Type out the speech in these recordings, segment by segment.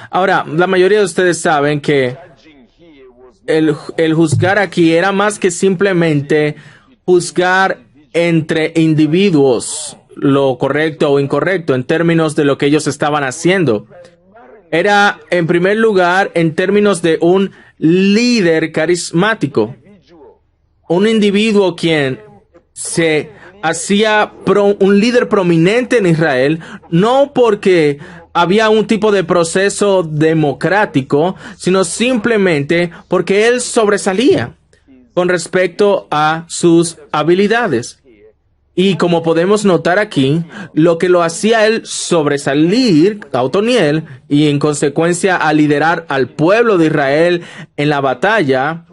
Ahora, la mayoría de ustedes saben que el juzgar aquí era más que simplemente juzgar entre individuos lo correcto o incorrecto en términos de lo que ellos estaban haciendo. Era, en primer lugar, en términos de un líder carismático, un individuo quien se hacía un líder prominente en Israel, no porque había un tipo de proceso democrático, sino simplemente porque él sobresalía con respecto a sus habilidades. Y como podemos notar aquí, lo que lo hacía él sobresalir a Otoniel y en consecuencia a liderar al pueblo de Israel en la batalla,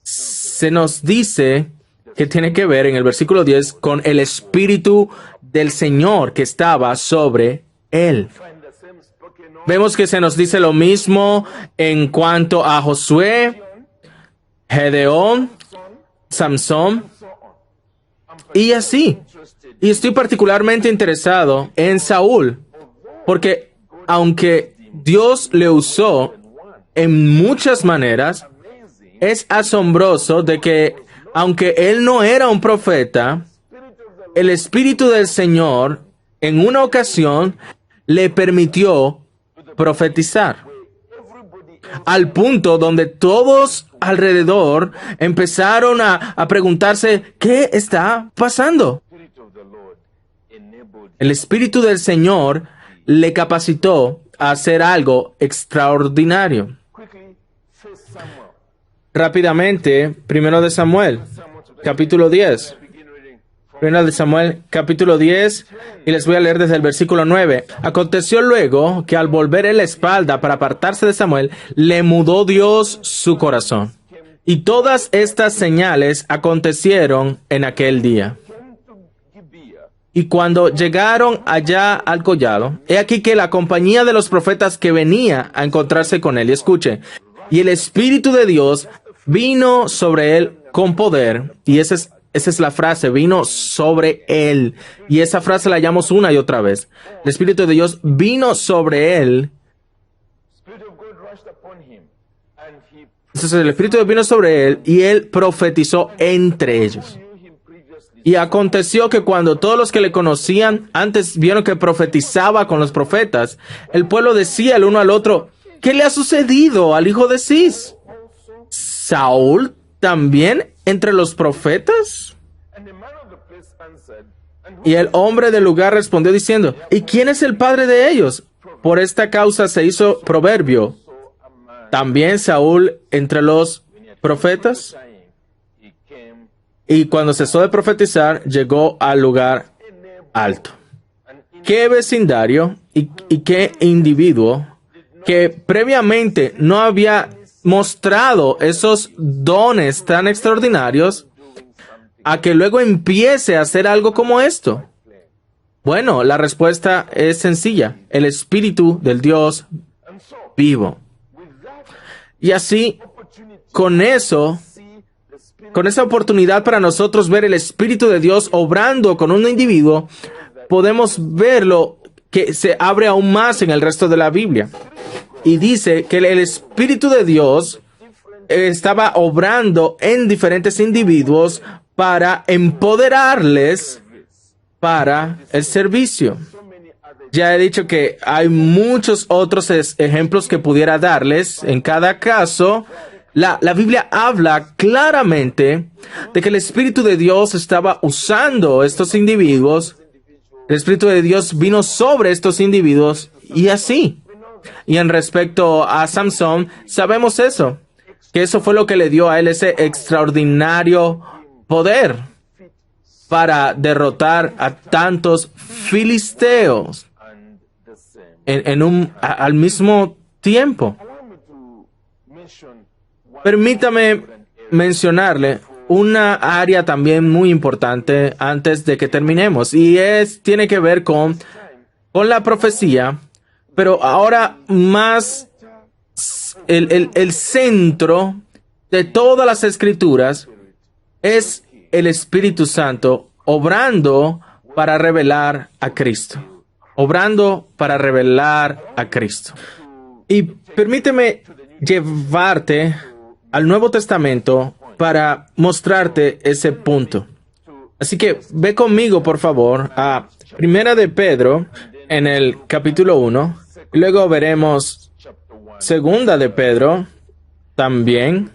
se nos dice que tiene que ver en el versículo 10 con el Espíritu del Señor que estaba sobre él. Vemos que se nos dice lo mismo en cuanto a Josué, Gedeón, Samson y así. Y estoy particularmente interesado en Saúl, porque aunque Dios le usó en muchas maneras, es asombroso de que aunque él no era un profeta, el Espíritu del Señor en una ocasión le permitió profetizar, al punto donde todos alrededor empezaron a preguntarse ¿qué está pasando? El Espíritu del Señor le capacitó a hacer algo extraordinario. Rápidamente, Primero de Samuel, capítulo 10. Primero de Samuel, capítulo 10, y les voy a leer desde el versículo 9. Aconteció luego que al volver él la espalda para apartarse de Samuel, le mudó Dios su corazón. Y todas estas señales acontecieron en aquel día. Y cuando llegaron allá al collado, he aquí que la compañía de los profetas que venía a encontrarse con él, y escuche, y el Espíritu de Dios vino sobre él con poder, y esa es la frase, vino sobre él. Y esa frase la hallamos una y otra vez. El Espíritu de Dios vino sobre él. Entonces el Espíritu de Dios vino sobre él y él profetizó entre ellos. Y aconteció que cuando todos los que le conocían antes vieron que profetizaba con los profetas, el pueblo decía el uno al otro, ¿qué le ha sucedido al hijo de Cis? ¿Saúl también entre los profetas? Y el hombre del lugar respondió diciendo, ¿y quién es el padre de ellos? Por esta causa se hizo proverbio. ¿También Saúl entre los profetas? Y cuando cesó de profetizar, llegó al lugar alto. ¿Qué vecindario y qué individuo que previamente no había mostrado esos dones tan extraordinarios, a que luego empiece a hacer algo como esto? Bueno, la respuesta es sencilla. El Espíritu del Dios vivo. Y así, con esa oportunidad para nosotros ver el Espíritu de Dios obrando con un individuo, podemos verlo que se abre aún más en el resto de la Biblia. Y dice que el Espíritu de Dios estaba obrando en diferentes individuos para empoderarles para el servicio. Ya he dicho que hay muchos otros ejemplos que pudiera darles. En cada caso, la Biblia habla claramente de que el Espíritu de Dios estaba usando estos individuos. El Espíritu de Dios vino sobre estos individuos y así. Y en respecto a Samson, sabemos eso, que eso fue lo que le dio a él ese extraordinario poder para derrotar a tantos filisteos al mismo tiempo. Permítame mencionarle una área también muy importante antes de que terminemos, y tiene que ver con la profecía, pero ahora más el centro de todas las escrituras es el Espíritu Santo obrando para revelar a Cristo. obrando para revelar a Cristo. Y permíteme llevarte al Nuevo Testamento para mostrarte ese punto. Así que ve conmigo, por favor, a Primera de Pedro en el capítulo 1. Luego veremos Segunda de Pedro también.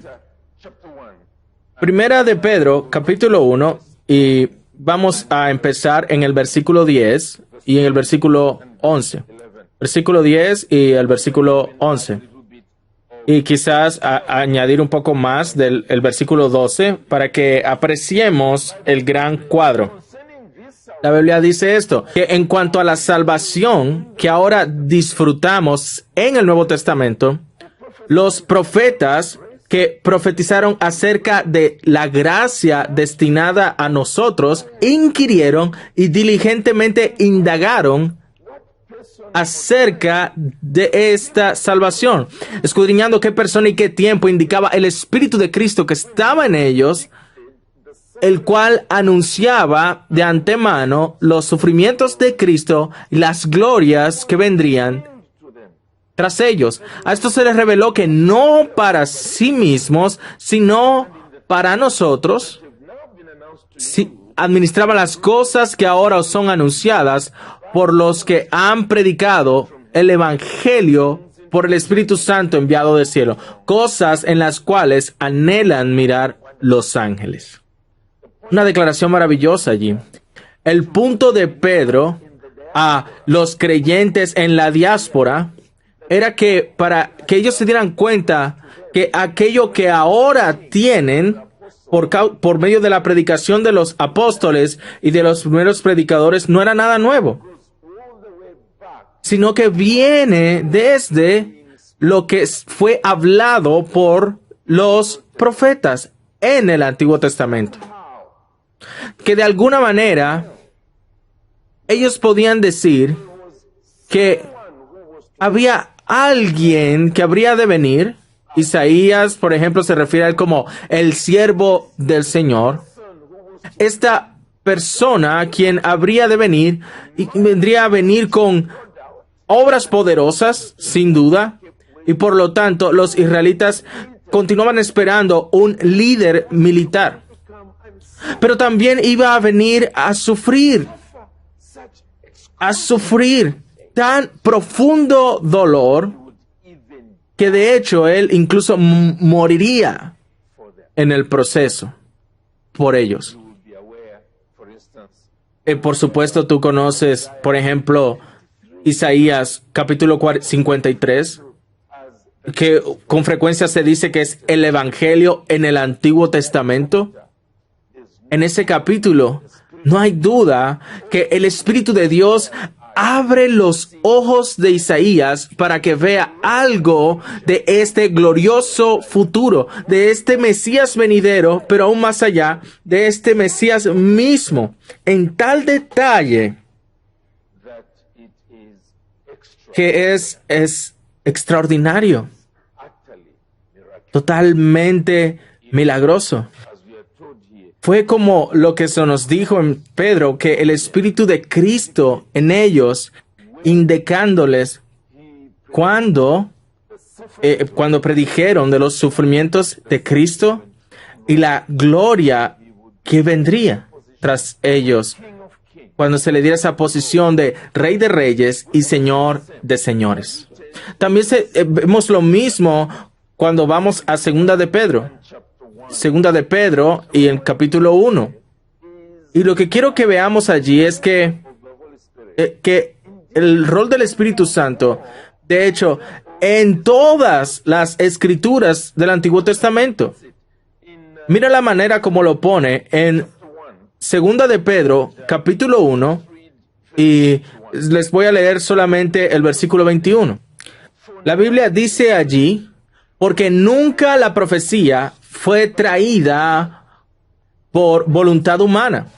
Primera de Pedro, capítulo 1, y vamos a empezar en el versículo 10 y en el versículo 11. Versículo 10 y el versículo 11. Y quizás añadir un poco más del el versículo 12 para que apreciemos el gran cuadro. La Biblia dice esto, que en cuanto a la salvación que ahora disfrutamos en el Nuevo Testamento, los profetas que profetizaron acerca de la gracia destinada a nosotros, inquirieron y diligentemente indagaron acerca de esta salvación, escudriñando qué persona y qué tiempo indicaba el Espíritu de Cristo que estaba en ellos, el cual anunciaba de antemano los sufrimientos de Cristo y las glorias que vendrían tras ellos. A esto se les reveló que no para sí mismos, sino para nosotros, administraban las cosas que ahora os son anunciadas por los que han predicado el Evangelio por el Espíritu Santo enviado del cielo, cosas en las cuales anhelan mirar los ángeles. Una declaración maravillosa allí. El punto de Pedro a los creyentes en la diáspora era que para que ellos se dieran cuenta que aquello que ahora tienen por medio de la predicación de los apóstoles y de los primeros predicadores no era nada nuevo, sino que viene desde lo que fue hablado por los profetas en el Antiguo Testamento. Que de alguna manera ellos podían decir que había alguien que habría de venir. Isaías, por ejemplo, se refiere a él como el siervo del Señor. Esta persona, quien habría de venir, y vendría a venir con obras poderosas, sin duda, y por lo tanto los israelitas continuaban esperando un líder militar. Pero también iba a venir a sufrir tan profundo dolor que de hecho él incluso moriría en el proceso por ellos. Por supuesto, tú conoces, por ejemplo, Isaías capítulo 53, que con frecuencia se dice que es el Evangelio en el Antiguo Testamento. En ese capítulo no hay duda que el Espíritu de Dios abre los ojos de Isaías para que vea algo de este glorioso futuro, de este Mesías venidero, pero aún más allá, de este Mesías mismo, en tal detalle que es extraordinario, totalmente milagroso. Fue como lo que se nos dijo en Pedro, que el Espíritu de Cristo en ellos, indicándoles cuando predijeron de los sufrimientos de Cristo y la gloria que vendría tras ellos, cuando se le diera esa posición de Rey de Reyes y Señor de Señores. También vemos lo mismo cuando vamos a Segunda de Pedro. Segunda de Pedro y el capítulo 1. Y lo que quiero que veamos allí es que el rol del Espíritu Santo, de hecho, en todas las escrituras del Antiguo Testamento. Mira la manera como lo pone en Segunda de Pedro, capítulo 1, y les voy a leer solamente el versículo 21. La Biblia dice allí, porque nunca la profecía fue traída por voluntad humana,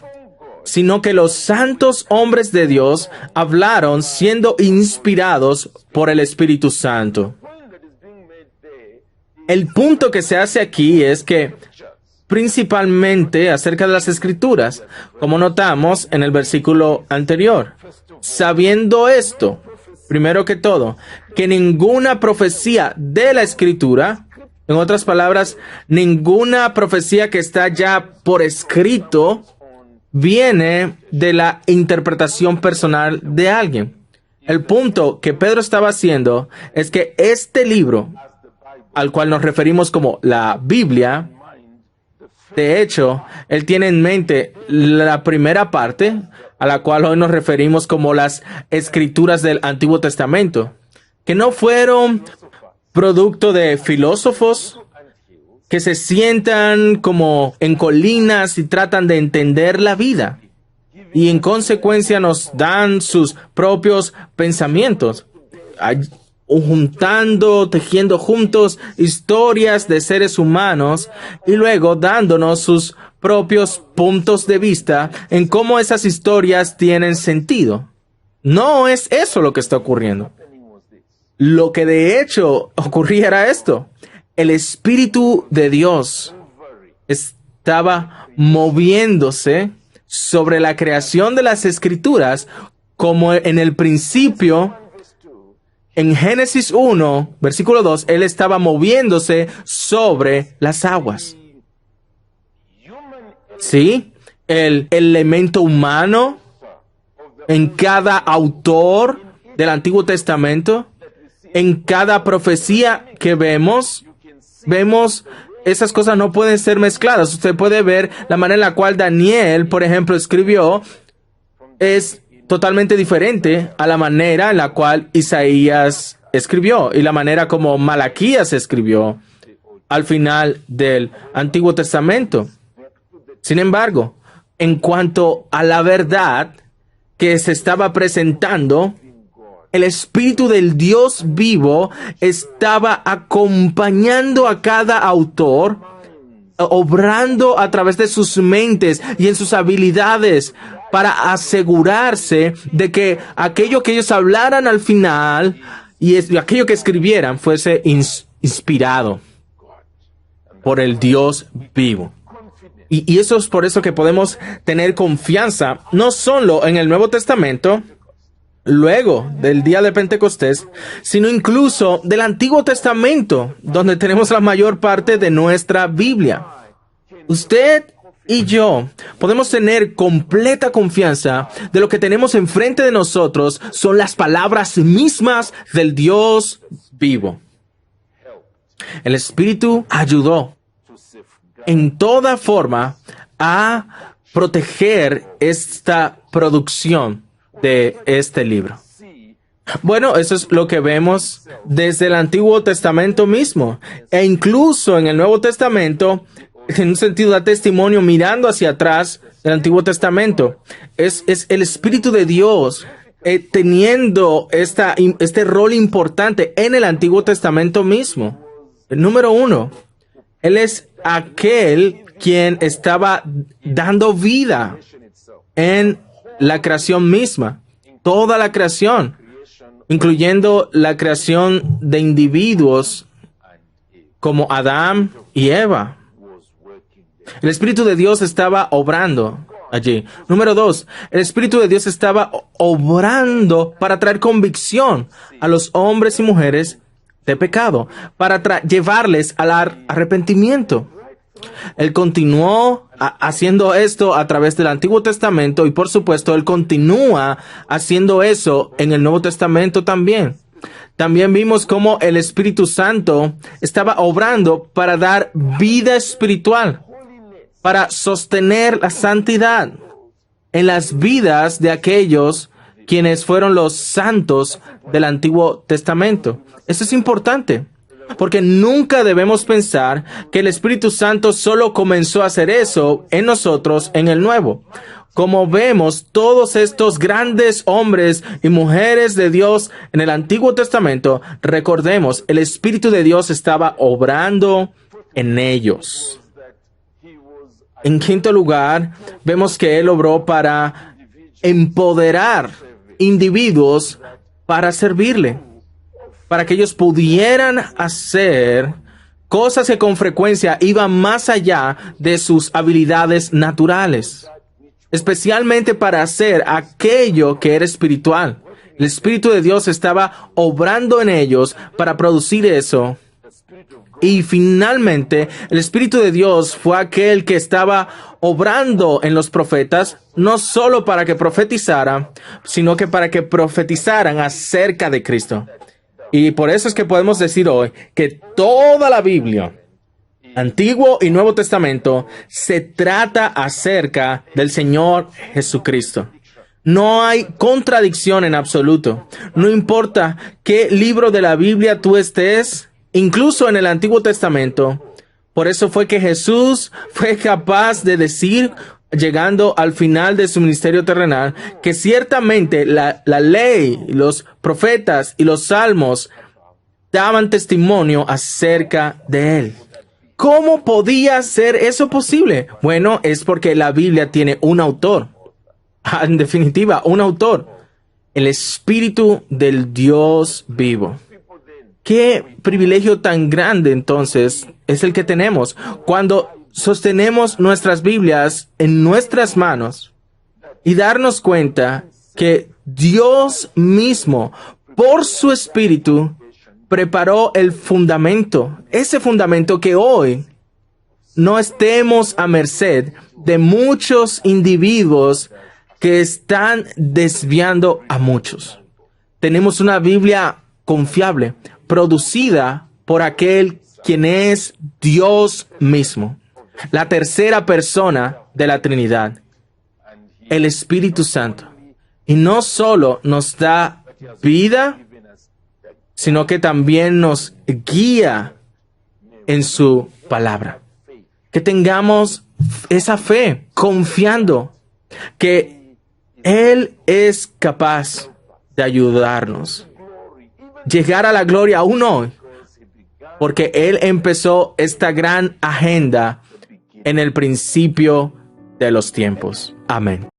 sino que los santos hombres de Dios hablaron siendo inspirados por el Espíritu Santo. El punto que se hace aquí es que principalmente acerca de las Escrituras, como notamos en el versículo anterior. Sabiendo esto, primero que todo, que ninguna profecía de la Escritura, en otras palabras, ninguna profecía que está ya por escrito, viene de la interpretación personal de alguien. El punto que Pedro estaba haciendo es que este libro, al cual nos referimos como la Biblia, de hecho, él tiene en mente la primera parte, a la cual hoy nos referimos como las Escrituras del Antiguo Testamento, que no fueron producto de filósofos que se sientan como en colinas y tratan de entender la vida, y en consecuencia nos dan sus propios pensamientos, tejiendo juntos historias de seres humanos y luego dándonos sus propios puntos de vista en cómo esas historias tienen sentido. No es eso lo que está ocurriendo. Lo que de hecho ocurría era esto. El Espíritu de Dios estaba moviéndose sobre la creación de las Escrituras, como en el principio. En Génesis 1, versículo 2, él estaba moviéndose sobre las aguas. ¿Sí? El elemento humano en cada autor del Antiguo Testamento, en cada profecía que vemos esas cosas no pueden ser mezcladas. Usted puede ver la manera en la cual Daniel, por ejemplo, escribió, es totalmente diferente a la manera en la cual Isaías escribió y la manera como Malaquías escribió al final del Antiguo Testamento. Sin embargo, en cuanto a la verdad que se estaba presentando, el Espíritu del Dios vivo estaba acompañando a cada autor, obrando a través de sus mentes y en sus habilidades para asegurarse de que aquello que ellos hablaran al final y aquello que escribieran fuese inspirado por el Dios vivo. Y eso es por eso que podemos tener confianza, no solo en el Nuevo Testamento, luego del día de Pentecostés, sino incluso del Antiguo Testamento, donde tenemos la mayor parte de nuestra Biblia. Usted y yo podemos tener completa confianza de lo que tenemos enfrente de nosotros son las palabras mismas del Dios vivo. El Espíritu ayudó en toda forma a proteger esta producción de este libro. Bueno, eso es lo que vemos desde el Antiguo Testamento mismo, e incluso en el Nuevo Testamento, en un sentido da testimonio mirando hacia atrás del Antiguo Testamento. Es el Espíritu de Dios teniendo este rol importante en el Antiguo Testamento mismo. El número 1, Él es aquel quien estaba dando vida en la creación misma, toda la creación, incluyendo la creación de individuos como Adán y Eva. El Espíritu de Dios estaba obrando allí. Número 2, el Espíritu de Dios estaba obrando para traer convicción a los hombres y mujeres de pecado, para llevarles al arrepentimiento. Él continuó haciendo esto a través del Antiguo Testamento y por supuesto Él continúa haciendo eso en el Nuevo Testamento también. También vimos cómo el Espíritu Santo estaba obrando para dar vida espiritual, para sostener la santidad en las vidas de aquellos quienes fueron los santos del Antiguo Testamento. Eso es importante, porque nunca debemos pensar que el Espíritu Santo solo comenzó a hacer eso en nosotros en el Nuevo. Como vemos, todos estos grandes hombres y mujeres de Dios en el Antiguo Testamento, recordemos, el Espíritu de Dios estaba obrando en ellos. En quinto lugar, vemos que Él obró para empoderar individuos para servirle, para que ellos pudieran hacer cosas que con frecuencia iban más allá de sus habilidades naturales, especialmente para hacer aquello que era espiritual. El Espíritu de Dios estaba obrando en ellos para producir eso. Y finalmente, el Espíritu de Dios fue aquel que estaba obrando en los profetas, no solo para que profetizaran, sino que para que profetizaran acerca de Cristo. Y por eso es que podemos decir hoy que toda la Biblia, Antiguo y Nuevo Testamento, se trata acerca del Señor Jesucristo. No hay contradicción en absoluto. No importa qué libro de la Biblia tú estés, incluso en el Antiguo Testamento. Por eso fue que Jesús fue capaz de decir, llegando al final de su ministerio terrenal, que ciertamente la ley, los profetas y los salmos daban testimonio acerca de él. ¿Cómo podía ser eso posible? Bueno, es porque la Biblia tiene un autor. En definitiva, un autor. El Espíritu del Dios vivo. ¿Qué privilegio tan grande entonces es el que tenemos cuando sostenemos nuestras Biblias en nuestras manos y darnos cuenta que Dios mismo, por su Espíritu, preparó el fundamento, ese fundamento que hoy no estemos a merced de muchos individuos que están desviando a muchos? Tenemos una Biblia confiable, producida por aquel quien es Dios mismo, la tercera persona de la Trinidad, el Espíritu Santo. Y no solo nos da vida, sino que también nos guía en su palabra. Que tengamos esa fe, confiando que Él es capaz de ayudarnos. Llegar a la gloria aún hoy, porque Él empezó esta gran agenda en el principio de los tiempos. Amén.